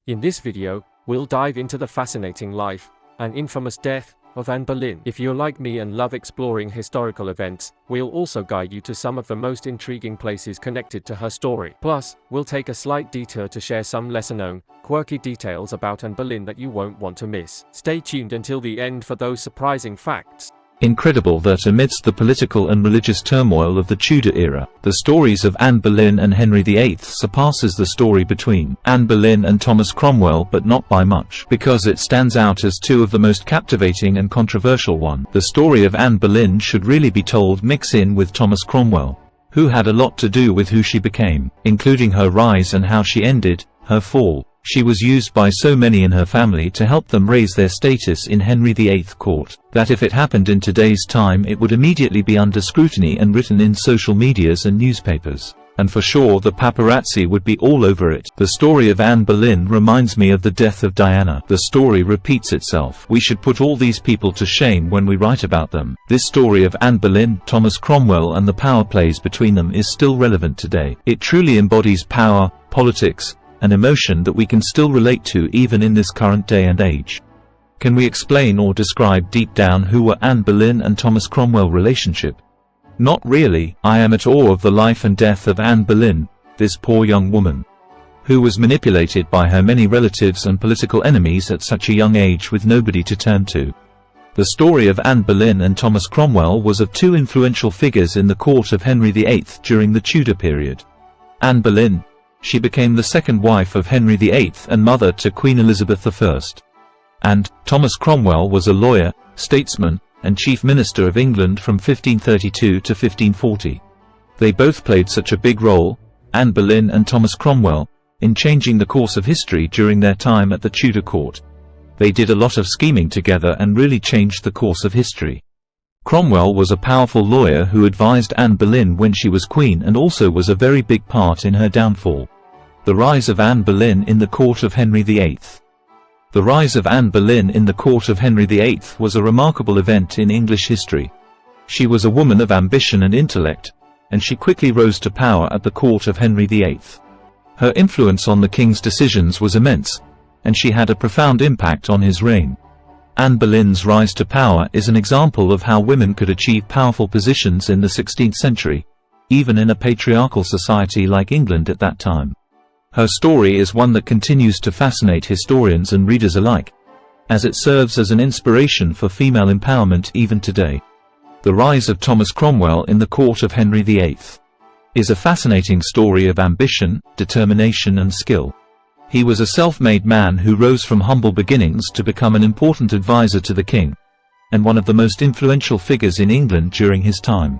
In this video, we'll dive into the fascinating life and infamous death of Anne Boleyn. If you're like me and love exploring historical events, we'll also guide you to some of the most intriguing places connected to her story. Plus, we'll take a slight detour to share some lesser-known, quirky details about Anne Boleyn that you won't want to miss. Stay tuned until the end for those surprising facts. Incredible that amidst the political and religious turmoil of the Tudor era, the stories of Anne Boleyn and Henry VIII surpasses the story between Anne Boleyn and Thomas Cromwell, but not by much, because it stands out as two of the most captivating and controversial one. The story of Anne Boleyn should really be told mix in with Thomas Cromwell, who had a lot to do with who she became, including her rise and how she ended her fall. She was used by so many in her family to help them raise their status in Henry VIII court, that if it happened in today's time it would immediately be under scrutiny and written in social medias and newspapers. And for sure the paparazzi would be all over it. The story of Anne Boleyn reminds me of the death of Diana. The story repeats itself. We should put all these people to shame when we write about them. This story of Anne Boleyn, Thomas Cromwell and the power plays between them is still relevant today. It truly embodies power, politics, an emotion that we can still relate to even in this current day and age. Can we explain or describe deep down who were Anne Boleyn and Thomas Cromwell relationship? Not really. I am at awe of the life and death of Anne Boleyn, this poor young woman, who was manipulated by her many relatives and political enemies at such a young age with nobody to turn to. The story of Anne Boleyn and Thomas Cromwell was of two influential figures in the court of Henry VIII during the Tudor period. Anne Boleyn, she became the second wife of Henry VIII and mother to Queen Elizabeth I. And Thomas Cromwell was a lawyer, statesman, and chief minister of England from 1532 to 1540. They both played such a big role, Anne Boleyn and Thomas Cromwell, in changing the course of history during their time at the Tudor court. They did a lot of scheming together and really changed the course of history. Cromwell was a powerful lawyer who advised Anne Boleyn when she was queen and also was a very big part in her downfall. The rise of Anne Boleyn in the court of Henry VIII. The rise of Anne Boleyn in the court of Henry VIII was a remarkable event in English history. She was a woman of ambition and intellect, and she quickly rose to power at the court of Henry VIII. Her influence on the king's decisions was immense, and she had a profound impact on his reign. Anne Boleyn's rise to power is an example of how women could achieve powerful positions in the 16th century, even in a patriarchal society like England at that time. Her story is one that continues to fascinate historians and readers alike, as it serves as an inspiration for female empowerment even today. The rise of Thomas Cromwell in the court of Henry VIII is a fascinating story of ambition, determination and skill. He was a self-made man who rose from humble beginnings to become an important advisor to the king, and one of the most influential figures in England during his time.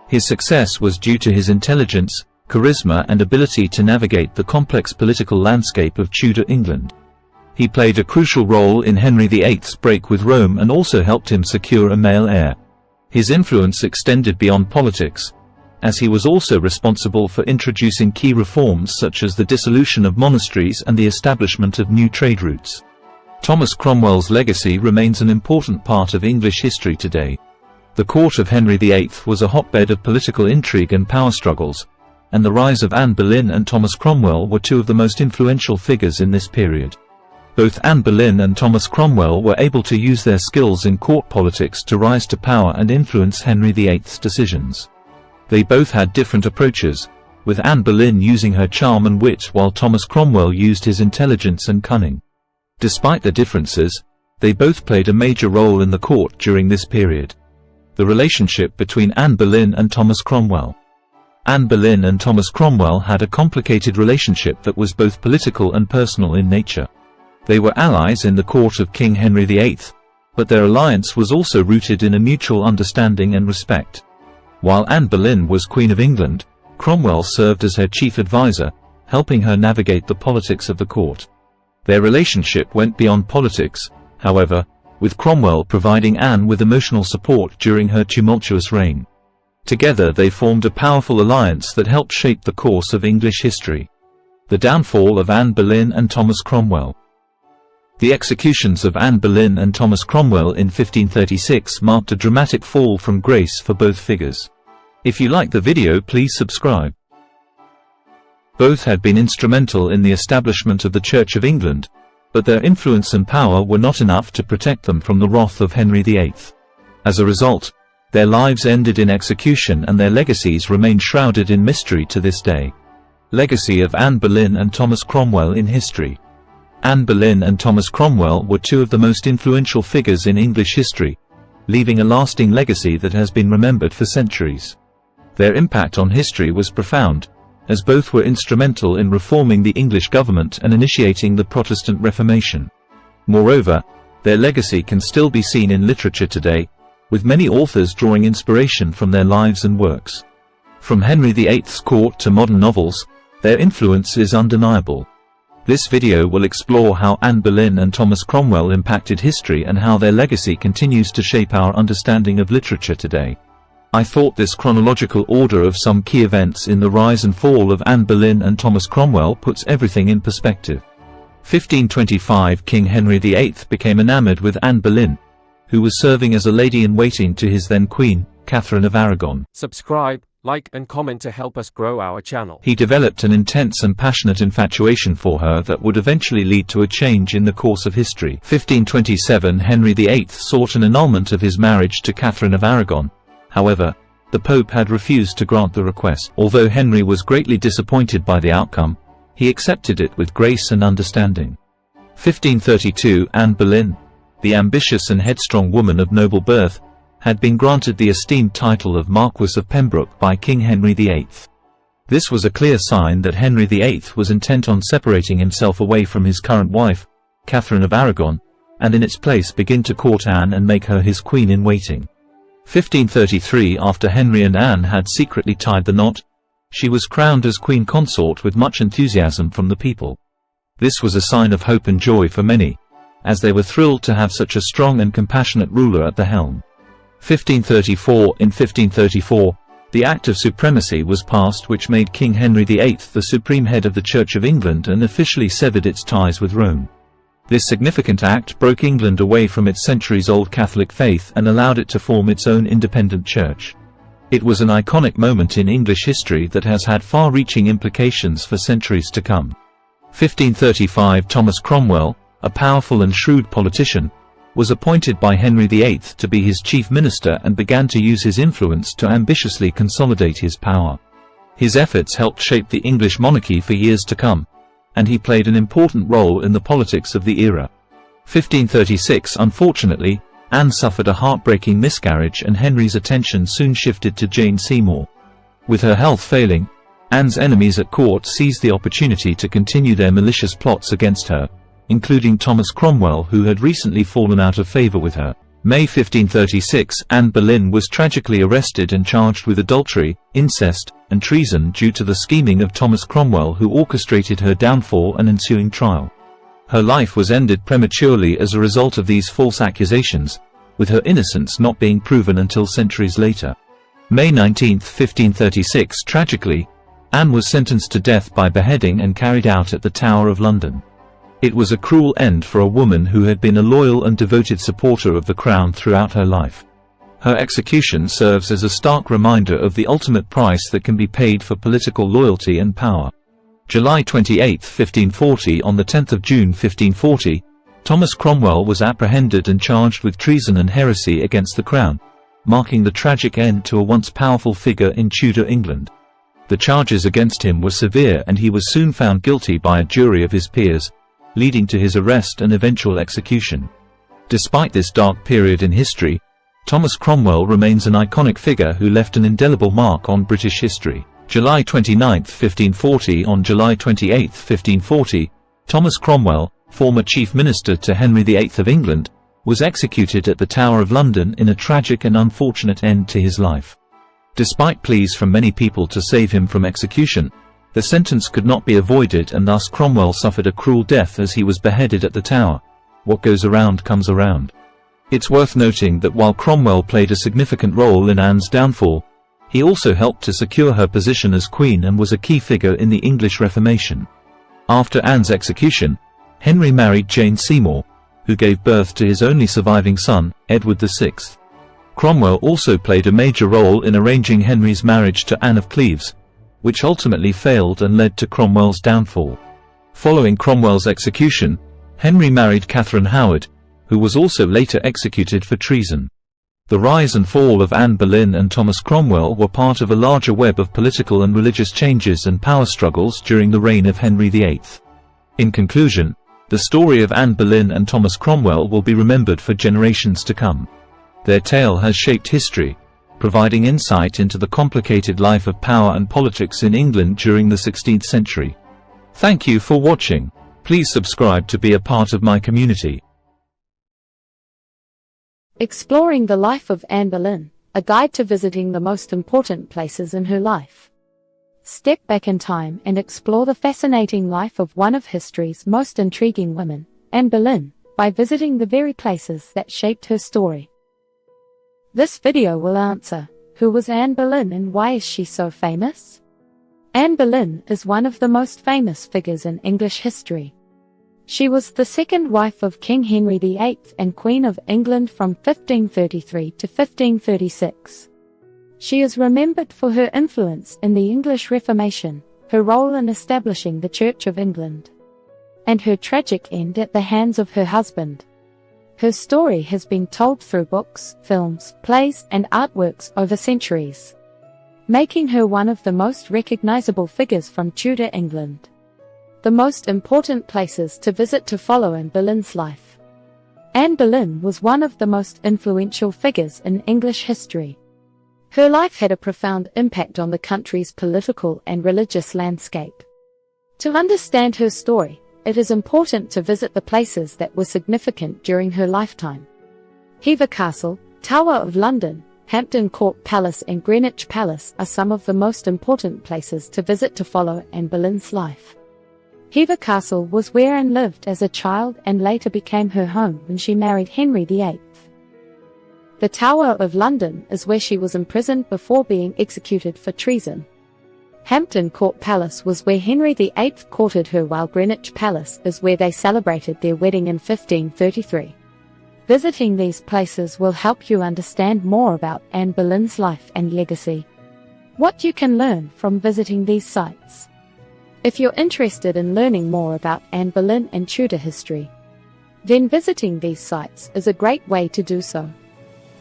His success was due to his intelligence, charisma and ability to navigate the complex political landscape of Tudor England. He played a crucial role in Henry VIII's break with Rome and also helped him secure a male heir. His influence extended beyond politics, as he was also responsible for introducing key reforms such as the dissolution of monasteries and the establishment of new trade routes. Thomas Cromwell's legacy remains an important part of English history today. The court of Henry VIII was a hotbed of political intrigue and power struggles, and the rise of Anne Boleyn and Thomas Cromwell were two of the most influential figures in this period. Both Anne Boleyn and Thomas Cromwell were able to use their skills in court politics to rise to power and influence Henry VIII's decisions. They both had different approaches, with Anne Boleyn using her charm and wit while Thomas Cromwell used his intelligence and cunning. Despite their differences, they both played a major role in the court during this period. The relationship between Anne Boleyn and Thomas Cromwell. Anne Boleyn and Thomas Cromwell had a complicated relationship that was both political and personal in nature. They were allies in the court of King Henry VIII, but their alliance was also rooted in a mutual understanding and respect. While Anne Boleyn was Queen of England, Cromwell served as her chief advisor, helping her navigate the politics of the court. Their relationship went beyond politics, however, with Cromwell providing Anne with emotional support during her tumultuous reign. Together they formed a powerful alliance that helped shape the course of English history. The downfall of Anne Boleyn and Thomas Cromwell. The executions of Anne Boleyn and Thomas Cromwell in 1536 marked a dramatic fall from grace for both figures. If you like the video, please subscribe. Both had been instrumental in the establishment of the Church of England, but their influence and power were not enough to protect them from the wrath of Henry VIII. As a result, their lives ended in execution and their legacies remain shrouded in mystery to this day. Legacy of Anne Boleyn and Thomas Cromwell in history. Anne Boleyn and Thomas Cromwell were two of the most influential figures in English history, leaving a lasting legacy that has been remembered for centuries. Their impact on history was profound, as both were instrumental in reforming the English government and initiating the Protestant Reformation. Moreover, their legacy can still be seen in literature today, with many authors drawing inspiration from their lives and works. From Henry VIII's court to modern novels, their influence is undeniable. This video will explore how Anne Boleyn and Thomas Cromwell impacted history and how their legacy continues to shape our understanding of literature today. I thought this chronological order of some key events in the rise and fall of Anne Boleyn and Thomas Cromwell puts everything in perspective. 1525 King Henry VIII became enamored with Anne Boleyn, who was serving as a lady-in-waiting to his then Queen, Catherine of Aragon. Subscribe, like and comment to help us grow our channel. He developed an intense and passionate infatuation for her that would eventually lead to a change in the course of history. 1527 Henry VIII sought an annulment of his marriage to Catherine of Aragon. However, the Pope had refused to grant the request. Although Henry was greatly disappointed by the outcome, he accepted it with grace and understanding. 1532 Anne Boleyn, the ambitious and headstrong woman of noble birth, had been granted the esteemed title of Marquess of Pembroke by King Henry VIII. This was a clear sign that Henry VIII was intent on separating himself away from his current wife, Catherine of Aragon, and in its place begin to court Anne and make her his queen-in-waiting. 1533 After Henry and Anne had secretly tied the knot, she was crowned as queen consort with much enthusiasm from the people. This was a sign of hope and joy for many, as they were thrilled to have such a strong and compassionate ruler at the helm. 1534 In 1534, the Act of Supremacy was passed which made King Henry VIII the supreme head of the Church of England and officially severed its ties with Rome. This significant act broke England away from its centuries-old Catholic faith and allowed it to form its own independent church. It was an iconic moment in English history that has had far-reaching implications for centuries to come. 1535 Thomas Cromwell, a powerful and shrewd politician, was appointed by Henry VIII to be his chief minister and began to use his influence to ambitiously consolidate his power. His efforts helped shape the English monarchy for years to come, and he played an important role in the politics of the era. 1536 Unfortunately, Anne suffered a heartbreaking miscarriage and Henry's attention soon shifted to Jane Seymour. With her health failing, Anne's enemies at court seized the opportunity to continue their malicious plots against her, including Thomas Cromwell, who had recently fallen out of favor with her. May 1536 Anne Boleyn was tragically arrested and charged with adultery, incest, and treason due to the scheming of Thomas Cromwell, who orchestrated her downfall and ensuing trial. Her life was ended prematurely as a result of these false accusations, with her innocence not being proven until centuries later. May 19, 1536 Tragically, Anne was sentenced to death by beheading and carried out at the Tower of London. It was a cruel end for a woman who had been a loyal and devoted supporter of the crown throughout her life. Her execution serves as a stark reminder of the ultimate price that can be paid for political loyalty and power. July 28, 1540 On the 10th of June 1540, Thomas Cromwell was apprehended and charged with treason and heresy against the crown, marking the tragic end to a once powerful figure in Tudor England. The charges against him were severe and he was soon found guilty by a jury of his peers, leading to his arrest and eventual execution. Despite this dark period in history, Thomas Cromwell remains an iconic figure who left an indelible mark on British history. July 29, 1540 On July 28, 1540, Thomas Cromwell, former Chief Minister to Henry VIII of England, was executed at the Tower of London in a tragic and unfortunate end to his life. Despite pleas from many people to save him from execution, the sentence could not be avoided and thus Cromwell suffered a cruel death as he was beheaded at the Tower. What goes around comes around. It's worth noting that while Cromwell played a significant role in Anne's downfall, he also helped to secure her position as queen and was a key figure in the English Reformation. After Anne's execution, Henry married Jane Seymour, who gave birth to his only surviving son, Edward VI. Cromwell also played a major role in arranging Henry's marriage to Anne of Cleves, which ultimately failed and led to Cromwell's downfall. Following Cromwell's execution, Henry married Catherine Howard, who was also later executed for treason. The rise and fall of Anne Boleyn and Thomas Cromwell were part of a larger web of political and religious changes and power struggles during the reign of Henry VIII. In conclusion, the story of Anne Boleyn and Thomas Cromwell will be remembered for generations to come. Their tale has shaped history, providing insight into the complicated life of power and politics in England during the 16th century. Thank you for watching. Please subscribe to be a part of my community. Exploring the life of Anne Boleyn, a guide to visiting the most important places in her life. Step back in time and explore the fascinating life of one of history's most intriguing women, Anne Boleyn, by visiting the very places that shaped her story. This video will answer, who was Anne Boleyn and why is she so famous? Anne Boleyn is one of the most famous figures in English history. She was the second wife of King Henry VIII and Queen of England from 1533 to 1536. She is remembered for her influence in the English Reformation, her role in establishing the Church of England, and her tragic end at the hands of her husband. Her story has been told through books, films, plays, and artworks over centuries, making her one of the most recognizable figures from Tudor England. The most important places to visit to follow Anne Boleyn's life. Anne Boleyn was one of the most influential figures in English history. Her life had a profound impact on the country's political and religious landscape. To understand her story, it is important to visit the places that were significant during her lifetime. Hever Castle, Tower of London, Hampton Court Palace and Greenwich Palace are some of the most important places to visit to follow Anne Boleyn's life. Hever Castle was where Anne lived as a child and later became her home when she married Henry VIII. The Tower of London is where she was imprisoned before being executed for treason. Hampton Court Palace was where Henry VIII courted her, while Greenwich Palace is where they celebrated their wedding in 1533. Visiting these places will help you understand more about Anne Boleyn's life and legacy. What you can learn from visiting these sites. If you're interested in learning more about Anne Boleyn and Tudor history, then visiting these sites is a great way to do so.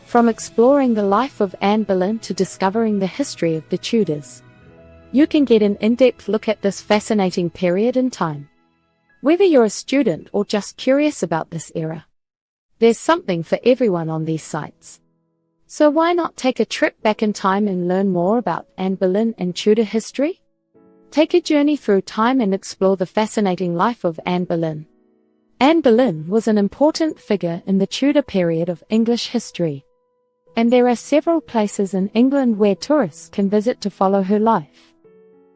From exploring the life of Anne Boleyn to discovering the history of the Tudors, you can get an in-depth look at this fascinating period in time. Whether you're a student or just curious about this era, there's something for everyone on these sites. So why not take a trip back in time and learn more about Anne Boleyn and Tudor history? Take a journey through time and explore the fascinating life of Anne Boleyn. Anne Boleyn was an important figure in the Tudor period of English history, and there are several places in England where tourists can visit to follow her life.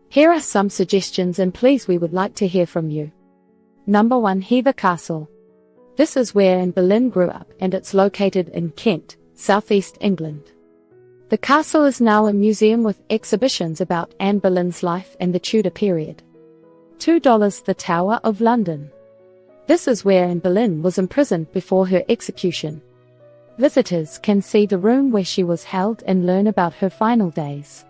Here are some suggestions, and please, we would like to hear from you. Number 1. Hever Castle. This is where Anne Boleyn grew up and it's located in Kent, southeast England. The castle is now a museum with exhibitions about Anne Boleyn's life and the Tudor period. $2. The Tower of London. This is where Anne Boleyn was imprisoned before her execution. Visitors can see the room where she was held and learn about her final days.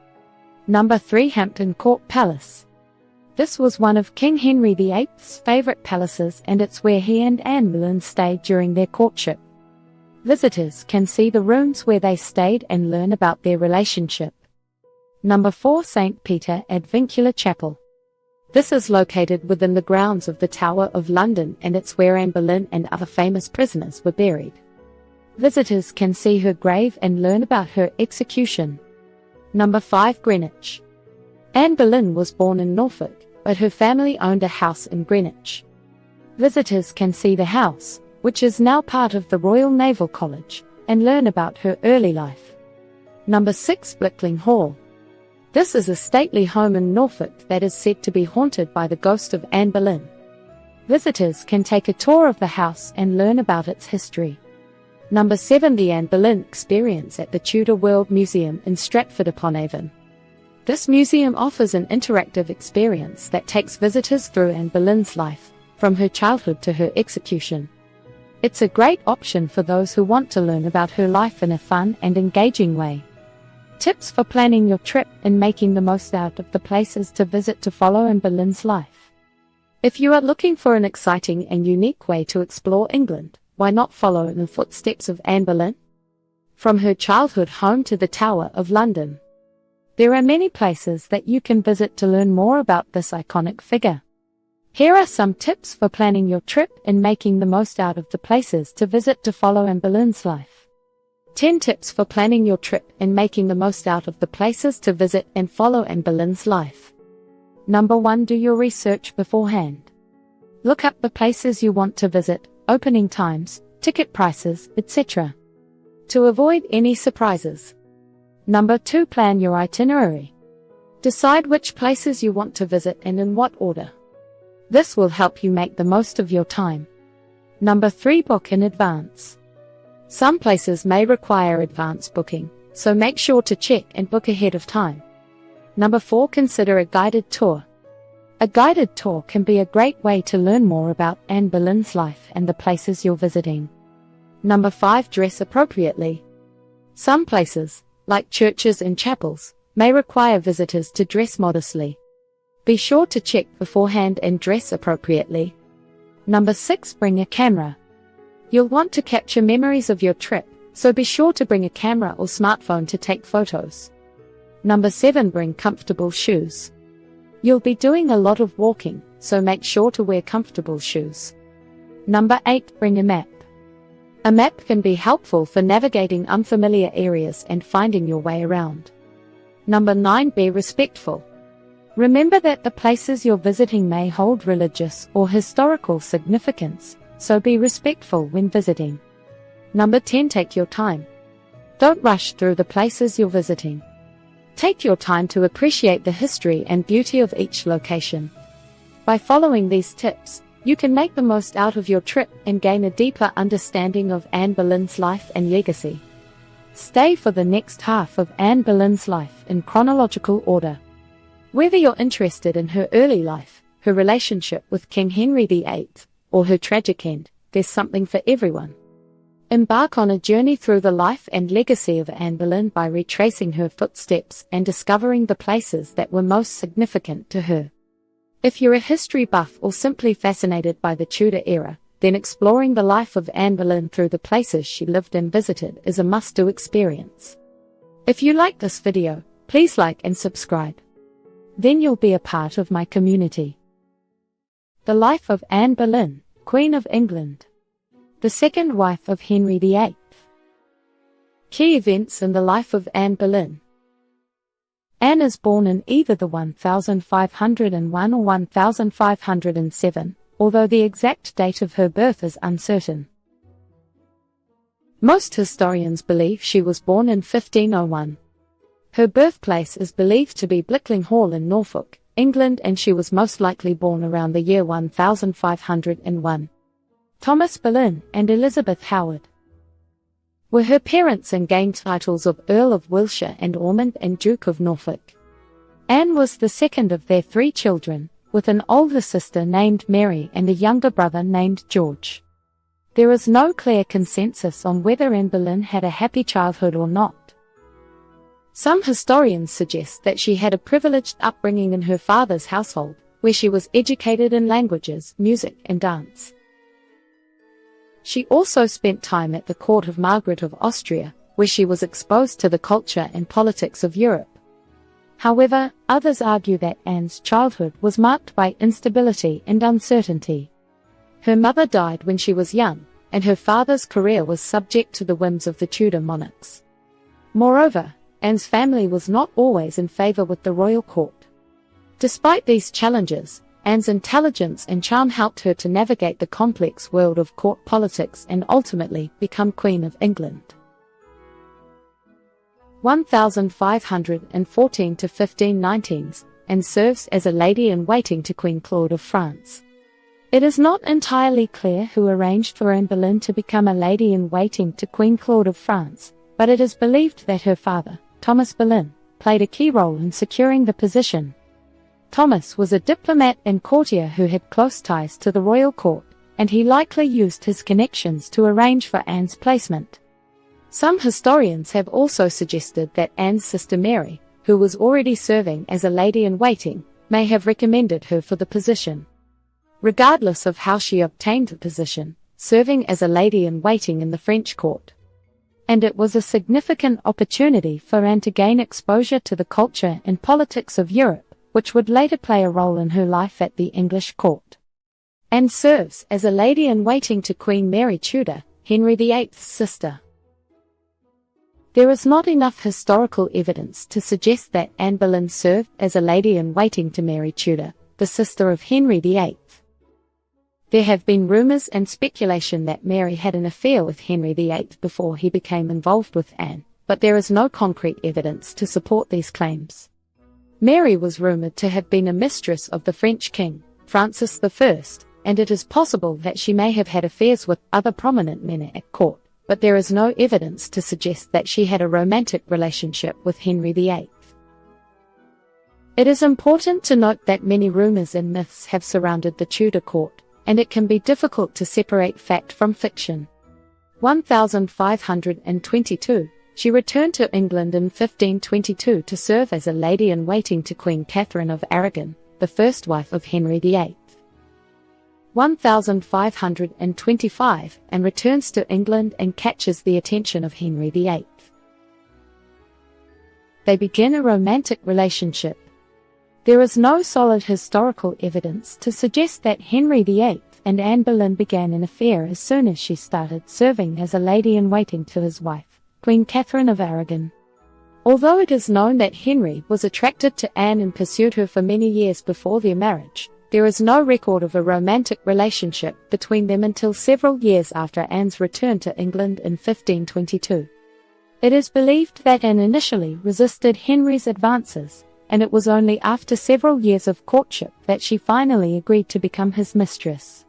Number 3. Hampton Court Palace. This was one of King Henry VIII's favorite palaces, and it's where he and Anne Boleyn stayed during their courtship. Visitors can see the rooms where they stayed and learn about their relationship. Number 4. St. Peter Advincula Chapel. This is located within the grounds of the Tower of London, and it's where Anne Boleyn and other famous prisoners were buried. Visitors can see her grave and learn about her execution. Number 5. Greenwich. Anne Boleyn was born in Norfolk, but her family owned a house in Greenwich. Visitors can see the house, which is now part of the Royal Naval College, and learn about her early life. Number 6. Blickling Hall. This is a stately home in Norfolk that is said to be haunted by the ghost of Anne Boleyn. Visitors can take a tour of the house and learn about its history. Number 7. The Anne Boleyn Experience at the Tudor World Museum in Stratford-upon-Avon. This museum offers an interactive experience that takes visitors through Anne Boleyn's life, from her childhood to her execution. It's a great option for those who want to learn about her life in a fun and engaging way. Tips for planning your trip and making the most out of the places to visit to follow Anne Boleyn's life. If you are looking for an exciting and unique way to explore England, why not follow in the footsteps of Anne Boleyn? From her childhood home to the Tower of London, there are many places that you can visit to learn more about this iconic figure. Here are some tips for planning your trip and making the most out of the places to visit to follow Anne Boleyn's life. 10 tips for planning your trip and making the most out of the places to visit and follow Anne Boleyn's life. Number 1. Do your research beforehand. Look up the places you want to visit, opening times, ticket prices, etc., to avoid any surprises. Number 2. Plan your itinerary. Decide which places you want to visit and in what order. This will help you make the most of your time. Number 3. Book in advance. Some places may require advance booking, so make sure to check and book ahead of time. Number 4. Consider a guided tour. A guided tour can be a great way to learn more about Anne Boleyn's life and the places you're visiting. Number 5. Dress appropriately. Some places, like churches and chapels, may require visitors to dress modestly. Be sure to check beforehand and dress appropriately. Number 6. Bring a camera. You'll want to capture memories of your trip, so be sure to bring a camera or smartphone to take photos. Number 7. Bring comfortable shoes. You'll be doing a lot of walking, so make sure to wear comfortable shoes. Number 8. Bring a map. A map can be helpful for navigating unfamiliar areas and finding your way around. Number 9. Be respectful. Remember that the places you're visiting may hold religious or historical significance, so be respectful when visiting. Number 10. Take your time. Don't rush through the places you're visiting. Take your time to appreciate the history and beauty of each location. By following these tips, you can make the most out of your trip and gain a deeper understanding of Anne Boleyn's life and legacy. Stay for the next half of Anne Boleyn's life in chronological order. Whether you're interested in her early life, her relationship with King Henry VIII, or her tragic end, there's something for everyone. Embark on a journey through the life and legacy of Anne Boleyn by retracing her footsteps and discovering the places that were most significant to her. If you're a history buff or simply fascinated by the Tudor era, then exploring the life of Anne Boleyn through the places she lived and visited is a must-do experience. If you like this video, please like and subscribe. Then you'll be a part of my community. The life of Anne Boleyn, Queen of England. The second wife of Henry VIII. Key events in the life of Anne Boleyn. Anne is born in either the 1501 or 1507, although the exact date of her birth is uncertain. Most historians believe she was born in 1501. Her birthplace is believed to be Blickling Hall in Norfolk, England, and she was most likely born around the year 1501. Thomas Boleyn and Elizabeth Howard were her parents and gained titles of Earl of Wiltshire and Ormond and Duke of Norfolk. Anne was the second of their 3 children, with an older sister named Mary and a younger brother named George. There is no clear consensus on whether Anne Boleyn had a happy childhood or not. Some historians suggest that she had a privileged upbringing in her father's household, where she was educated in languages, music, and dance. She also spent time at the court of Margaret of Austria, where she was exposed to the culture and politics of Europe. However, others argue that Anne's childhood was marked by instability and uncertainty. Her mother died when she was young, and her father's career was subject to the whims of the Tudor monarchs. Moreover, Anne's family was not always in favor with the royal court. Despite these challenges, Anne's intelligence and charm helped her to navigate the complex world of court politics and ultimately become Queen of England. 1514 to 1519, and serves as a lady-in-waiting to Queen Claude of France. It is not entirely clear who arranged for Anne Boleyn to become a lady-in-waiting to Queen Claude of France, but it is believed that her father, Thomas Boleyn, played a key role in securing the position. Thomas was a diplomat and courtier who had close ties to the royal court, and he likely used his connections to arrange for Anne's placement. Some historians have also suggested that Anne's sister Mary, who was already serving as a lady-in-waiting, may have recommended her for the position. Regardless of how she obtained the position, serving as a lady-in-waiting in the French court. And it was a significant opportunity for Anne to gain exposure to the culture and politics of Europe, which would later play a role in her life at the English court. Anne serves as a lady-in-waiting to Queen Mary Tudor, Henry VIII's sister. There is not enough historical evidence to suggest that Anne Boleyn served as a lady-in-waiting to Mary Tudor, the sister of Henry VIII. There have been rumors and speculation that Mary had an affair with Henry VIII before he became involved with Anne, but there is no concrete evidence to support these claims. Mary was rumored to have been a mistress of the French king, Francis I, and it is possible that she may have had affairs with other prominent men at court, but there is no evidence to suggest that she had a romantic relationship with Henry VIII. It is important to note that many rumors and myths have surrounded the Tudor court, and it can be difficult to separate fact from fiction. 1522, she returned to England in 1522 to serve as a lady-in-waiting to Queen Catherine of Aragon, the first wife of Henry VIII. 1525, and returns to England and catches the attention of Henry VIII. They begin a romantic relationship. There is no solid historical evidence to suggest that Henry VIII and Anne Boleyn began an affair as soon as she started serving as a lady-in-waiting to his wife, Queen Catherine of Aragon. Although it is known that Henry was attracted to Anne and pursued her for many years before their marriage, there is no record of a romantic relationship between them until several years after Anne's return to England in 1522. It is believed that Anne initially resisted Henry's advances, and it was only after several years of courtship that she finally agreed to become his mistress.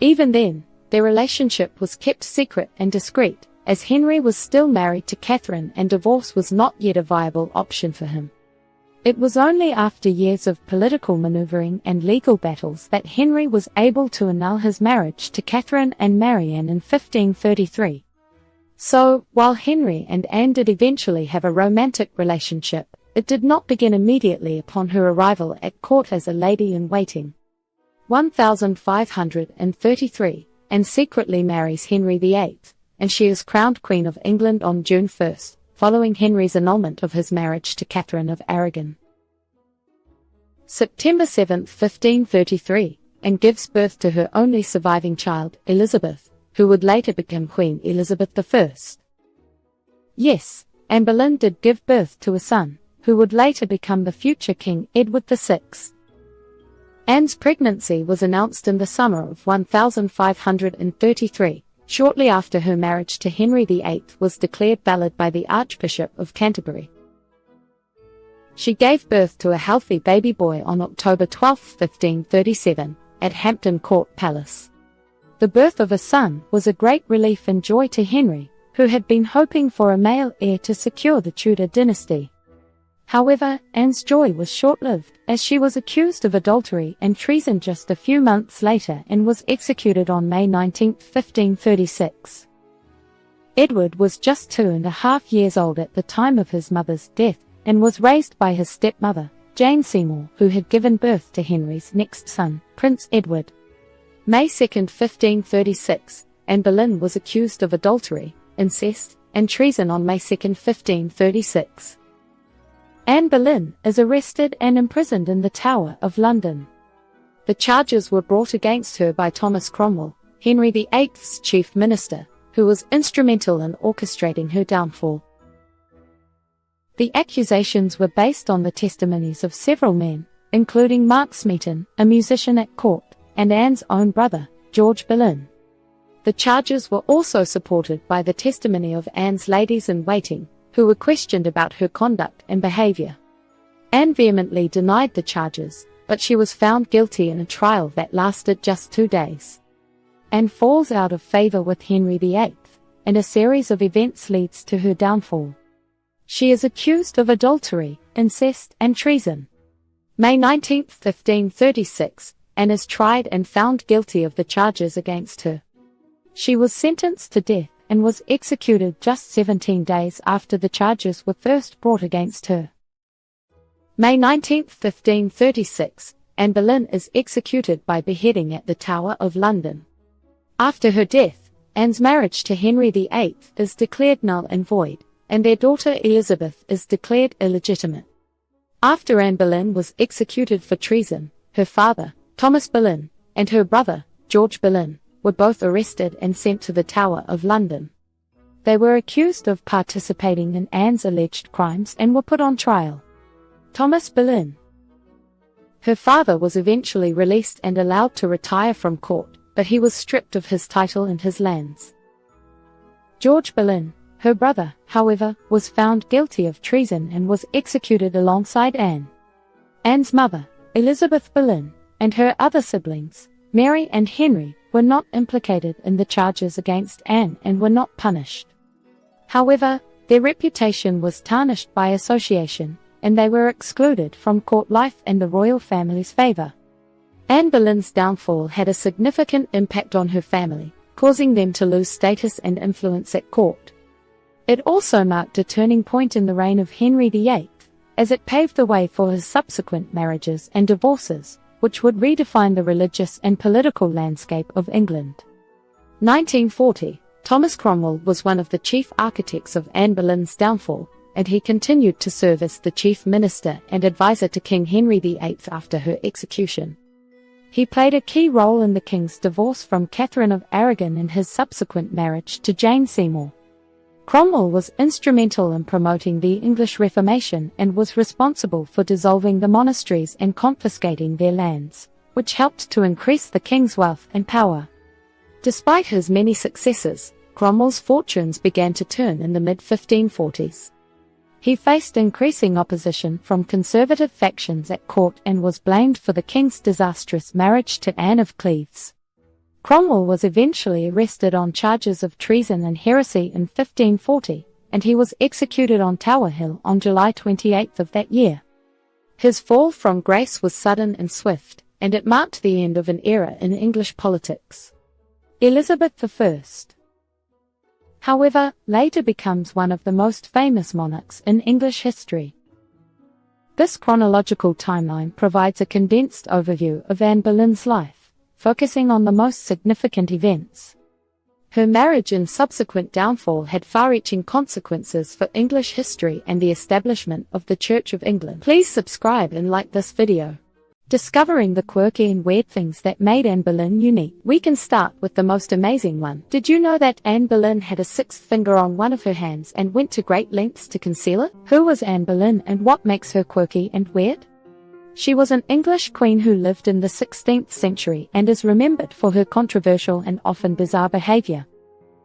Even then, their relationship was kept secret and discreet, as Henry was still married to Catherine and divorce was not yet a viable option for him. It was only after years of political maneuvering and legal battles that Henry was able to annul his marriage to Catherine and marry Anne in 1533. So, while Henry and Anne did eventually have a romantic relationship, it did not begin immediately upon her arrival at court as a lady-in-waiting. 1533, Anne secretly marries Henry VIII, and she is crowned Queen of England on June 1, following Henry's annulment of his marriage to Catherine of Aragon. September 7, 1533, Anne gives birth to her only surviving child, Elizabeth, who would later become Queen Elizabeth I. Yes, Anne Boleyn did give birth to a son, who would later become the future King Edward VI. Anne's pregnancy was announced in the summer of 1533, shortly after her marriage to Henry VIII was declared valid by the Archbishop of Canterbury. She gave birth to a healthy baby boy on October 12, 1537, at Hampton Court Palace. The birth of a son was a great relief and joy to Henry, who had been hoping for a male heir to secure the Tudor dynasty. However, Anne's joy was short-lived, as she was accused of adultery and treason just a few months later and was executed on May 19, 1536. Edward was just 2.5 years old at the time of his mother's death, and was raised by his stepmother, Jane Seymour, who had given birth to Henry's next son, Prince Edward. May 2, 1536, Anne Boleyn was accused of adultery, incest, and treason on May 2, 1536. Anne Boleyn is arrested and imprisoned in the Tower of London. The charges were brought against her by Thomas Cromwell, Henry VIII's chief minister, who was instrumental in orchestrating her downfall. The accusations were based on the testimonies of several men, including Mark Smeaton, a musician at court, and Anne's own brother, George Boleyn. The charges were also supported by the testimony of Anne's ladies-in-waiting, who were questioned about her conduct and behavior. Anne vehemently denied the charges, but she was found guilty in a trial that lasted just 2 days. Anne falls out of favor with Henry VIII, and a series of events leads to her downfall. She is accused of adultery, incest, and treason. May 19, 1536, Anne is tried and found guilty of the charges against her. She was sentenced to death, and was executed just 17 days after the charges were first brought against her. May 19, 1536, Anne Boleyn is executed by beheading at the Tower of London. After her death, Anne's marriage to Henry VIII is declared null and void, and their daughter Elizabeth is declared illegitimate. After Anne Boleyn was executed for treason, her father, Thomas Boleyn, and her brother, George Boleyn, were both arrested and sent to the Tower of London. They were accused of participating in Anne's alleged crimes and were put on trial. Thomas Boleyn. Her father was eventually released and allowed to retire from court, but he was stripped of his title and his lands. George Boleyn, her brother, however, was found guilty of treason and was executed alongside Anne. Anne's mother, Elizabeth Boleyn, and her other siblings, Mary and Henry, were not implicated in the charges against Anne and were not punished. However, their reputation was tarnished by association, and they were excluded from court life and the royal family's favor. Anne Boleyn's downfall had a significant impact on her family, causing them to lose status and influence at court. It also marked a turning point in the reign of Henry VIII, as it paved the way for his subsequent marriages and divorces, which would redefine the religious and political landscape of England. 1940, Thomas Cromwell was one of the chief architects of Anne Boleyn's downfall, and he continued to serve as the chief minister and advisor to King Henry VIII after her execution. He played a key role in the king's divorce from Catherine of Aragon and his subsequent marriage to Jane Seymour. Cromwell was instrumental in promoting the English Reformation and was responsible for dissolving the monasteries and confiscating their lands, which helped to increase the king's wealth and power. Despite his many successes, Cromwell's fortunes began to turn in the mid-1540s. He faced increasing opposition from conservative factions at court and was blamed for the king's disastrous marriage to Anne of Cleves. Cromwell was eventually arrested on charges of treason and heresy in 1540, and he was executed on Tower Hill on July 28 of that year. His fall from grace was sudden and swift, and it marked the end of an era in English politics. Elizabeth I, however, later becomes one of the most famous monarchs in English history. This chronological timeline provides a condensed overview of Anne Boleyn's life, focusing on the most significant events. Her marriage and subsequent downfall had far-reaching consequences for English history and the establishment of the Church of England. Please subscribe and like this video. Discovering the quirky and weird things that made Anne Boleyn unique. We can start with the most amazing one. Did you know that Anne Boleyn had a sixth finger on one of her hands and went to great lengths to conceal it? Who was Anne Boleyn and what makes her quirky and weird? She was an English queen who lived in the 16th century and is remembered for her controversial and often bizarre behavior.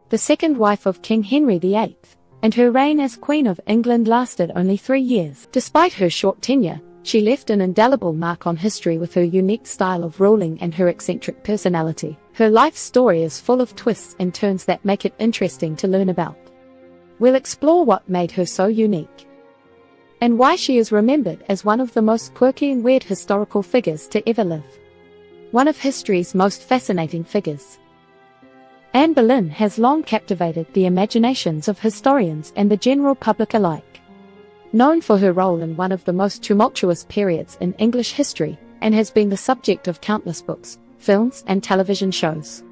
The second wife of King Henry VIII, and her reign as Queen of England lasted only 3 years. Despite her short tenure, she left an indelible mark on history with her unique style of ruling and her eccentric personality. Her life story is full of twists and turns that make it interesting to learn about. We'll explore what made her so unique, and why she is remembered as one of the most quirky and weird historical figures to ever live. One of history's most fascinating figures. Anne Boleyn has long captivated the imaginations of historians and the general public alike. Known for her role in one of the most tumultuous periods in English history, and has been the subject of countless books, films, and television shows.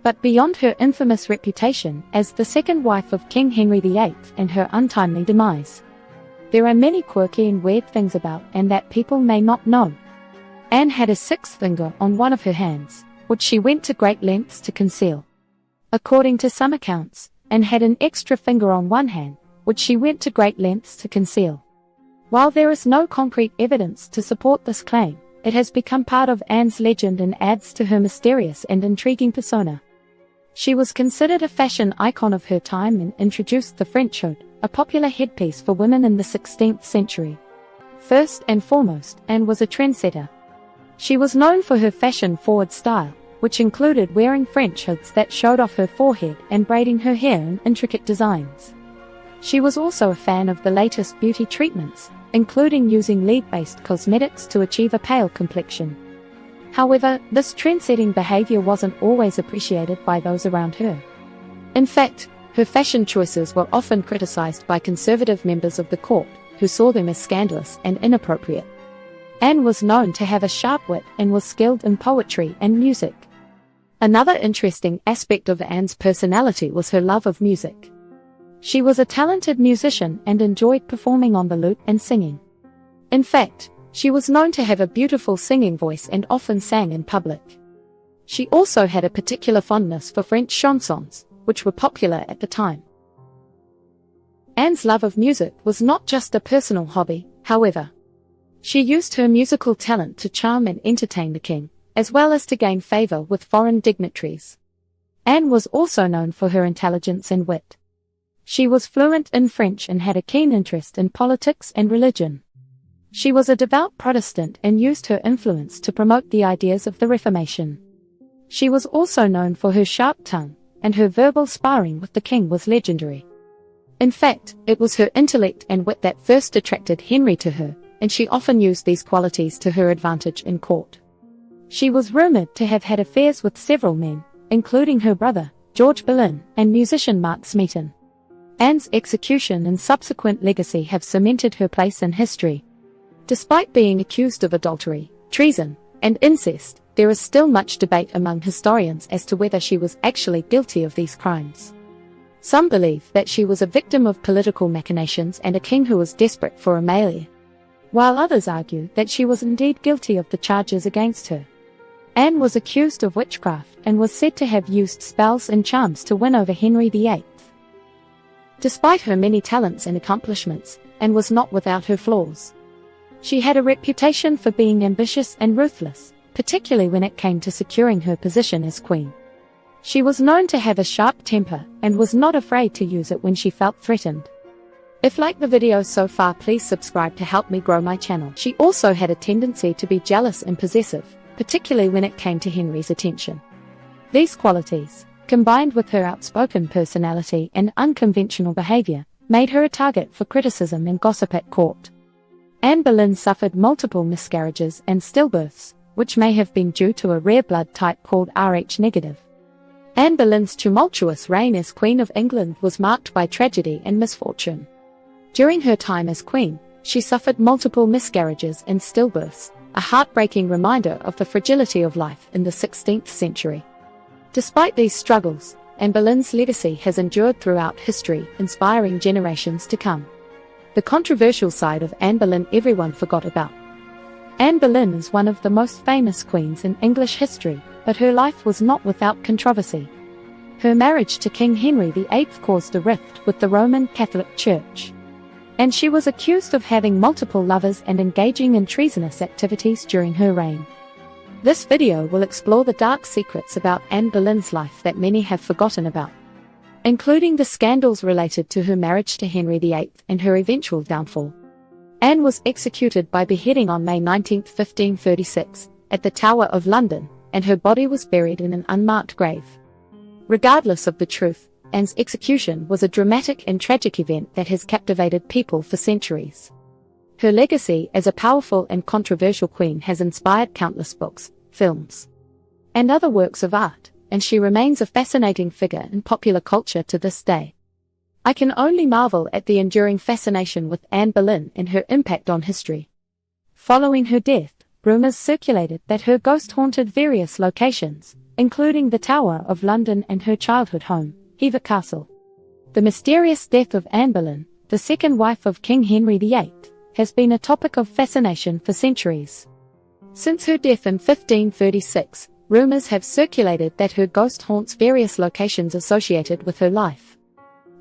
But beyond her infamous reputation as the second wife of King Henry VIII and her untimely demise, there are many quirky and weird things about Anne that people may not know. Anne had a sixth finger on one of her hands, which she went to great lengths to conceal. According to some accounts, Anne had an extra finger on one hand, which she went to great lengths to conceal. While there is no concrete evidence to support this claim, it has become part of Anne's legend and adds to her mysterious and intriguing persona. She was considered a fashion icon of her time and introduced the French hood, a popular headpiece for women in the 16th century. First and foremost, Anne was a trendsetter. She was known for her fashion-forward style, which included wearing French hoods that showed off her forehead and braiding her hair in intricate designs. She was also a fan of the latest beauty treatments, including using lead-based cosmetics to achieve a pale complexion. However, this trend-setting behavior wasn't always appreciated by those around her. In fact, Her fashion choices were often criticized by conservative members of the court, who saw them as scandalous and inappropriate. Anne was known to have a sharp wit and was skilled in poetry and music. Another interesting aspect of Anne's personality was her love of music. She was a talented musician and enjoyed performing on the lute and singing. In fact, she was known to have a beautiful singing voice and often sang in public. She also had a particular fondness for French chansons, which were popular at the time. Anne's love of music was not just a personal hobby, however. She used her musical talent to charm and entertain the king, as well as to gain favor with foreign dignitaries. Anne was also known for her intelligence and wit. She was fluent in French and had a keen interest in politics and religion. She was a devout Protestant and used her influence to promote the ideas of the Reformation. She was also known for her sharp tongue, and her verbal sparring with the king was legendary. In fact, it was her intellect and wit that first attracted Henry to her, and she often used these qualities to her advantage in court. She was rumored to have had affairs with several men, including her brother, George Boleyn, and musician Mark Smeaton. Anne's execution and subsequent legacy have cemented her place in history. Despite being accused of adultery, treason, and incest, there is still much debate among historians as to whether she was actually guilty of these crimes. Some believe that she was a victim of political machinations and a king who was desperate for a male heir, while others argue that she was indeed guilty of the charges against her. Anne was accused of witchcraft and was said to have used spells and charms to win over Henry VIII. Despite her many talents and accomplishments, Anne was not without her flaws. She had a reputation for being ambitious and ruthless, particularly when it came to securing her position as queen. She was known to have a sharp temper and was not afraid to use it when she felt threatened. If you like the video so far, please subscribe to help me grow my channel. She also had a tendency to be jealous and possessive, particularly when it came to Henry's attention. These qualities, combined with her outspoken personality and unconventional behavior, made her a target for criticism and gossip at court. Anne Boleyn suffered multiple miscarriages and stillbirths, which may have been due to a rare blood type called Rh-. Anne Boleyn's tumultuous reign as Queen of England was marked by tragedy and misfortune. During her time as queen, she suffered multiple miscarriages and stillbirths, a heartbreaking reminder of the fragility of life in the 16th century. Despite these struggles, Anne Boleyn's legacy has endured throughout history, inspiring generations to come. The controversial side of Anne Boleyn everyone forgot about. Anne Boleyn is one of the most famous queens in English history, but her life was not without controversy. Her marriage to King Henry VIII caused a rift with the Roman Catholic Church. And she was accused of having multiple lovers and engaging in treasonous activities during her reign. This video will explore the dark secrets about Anne Boleyn's life that many have forgotten about, including the scandals related to her marriage to Henry VIII and her eventual downfall. Anne was executed by beheading on May 19, 1536, at the Tower of London, and her body was buried in an unmarked grave. Regardless of the truth, Anne's execution was a dramatic and tragic event that has captivated people for centuries. Her legacy as a powerful and controversial queen has inspired countless books, films, and other works of art, and she remains a fascinating figure in popular culture to this day. I can only marvel at the enduring fascination with Anne Boleyn and her impact on history. Following her death, rumors circulated that her ghost haunted various locations, including the Tower of London and her childhood home, Hever Castle. The mysterious death of Anne Boleyn, the second wife of King Henry VIII, has been a topic of fascination for centuries. Since her death in 1536, rumors have circulated that her ghost haunts various locations associated with her life,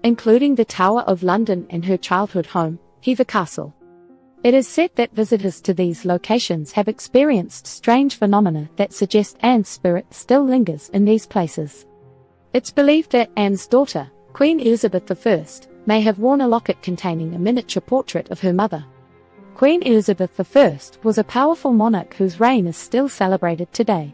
including the Tower of London and her childhood home, Hever Castle. It is said that visitors to these locations have experienced strange phenomena that suggest Anne's spirit still lingers in these places. It's believed that Anne's daughter, Queen Elizabeth I, may have worn a locket containing a miniature portrait of her mother. Queen Elizabeth I was a powerful monarch whose reign is still celebrated today.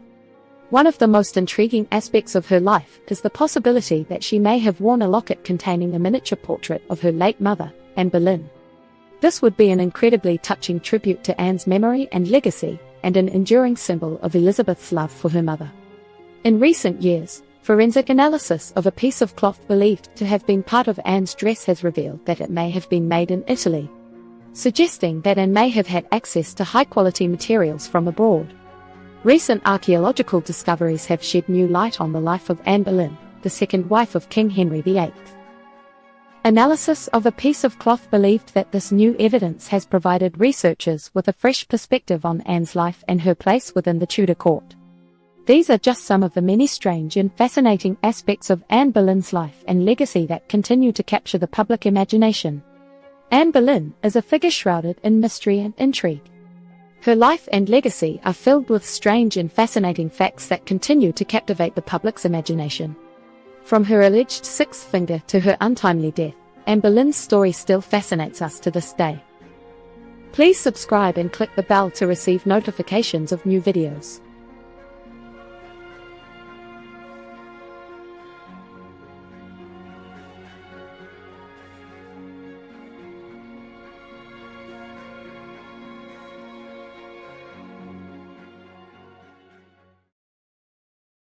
One of the most intriguing aspects of her life is the possibility that she may have worn a locket containing a miniature portrait of her late mother, Anne Boleyn. This would be an incredibly touching tribute to Anne's memory and legacy, and an enduring symbol of Elizabeth's love for her mother. In recent years, Forensic analysis of a piece of cloth believed to have been part of Anne's dress has revealed that it may have been made in Italy, suggesting that Anne may have had access to high-quality materials from abroad. Recent archaeological discoveries have shed new light on the life of Anne Boleyn, the second wife of King Henry VIII. Analysis of a piece of cloth believed that this new evidence has provided researchers with a fresh perspective on Anne's life and her place within the Tudor court. These are just some of the many strange and fascinating aspects of Anne Boleyn's life and legacy that continue to capture the public imagination. Anne Boleyn is a figure shrouded in mystery and intrigue. Her life and legacy are filled with strange and fascinating facts that continue to captivate the public's imagination. From her alleged sixth finger to her untimely death, Anne Boleyn's story still fascinates us to this day. Please subscribe and click the bell to receive notifications of new videos.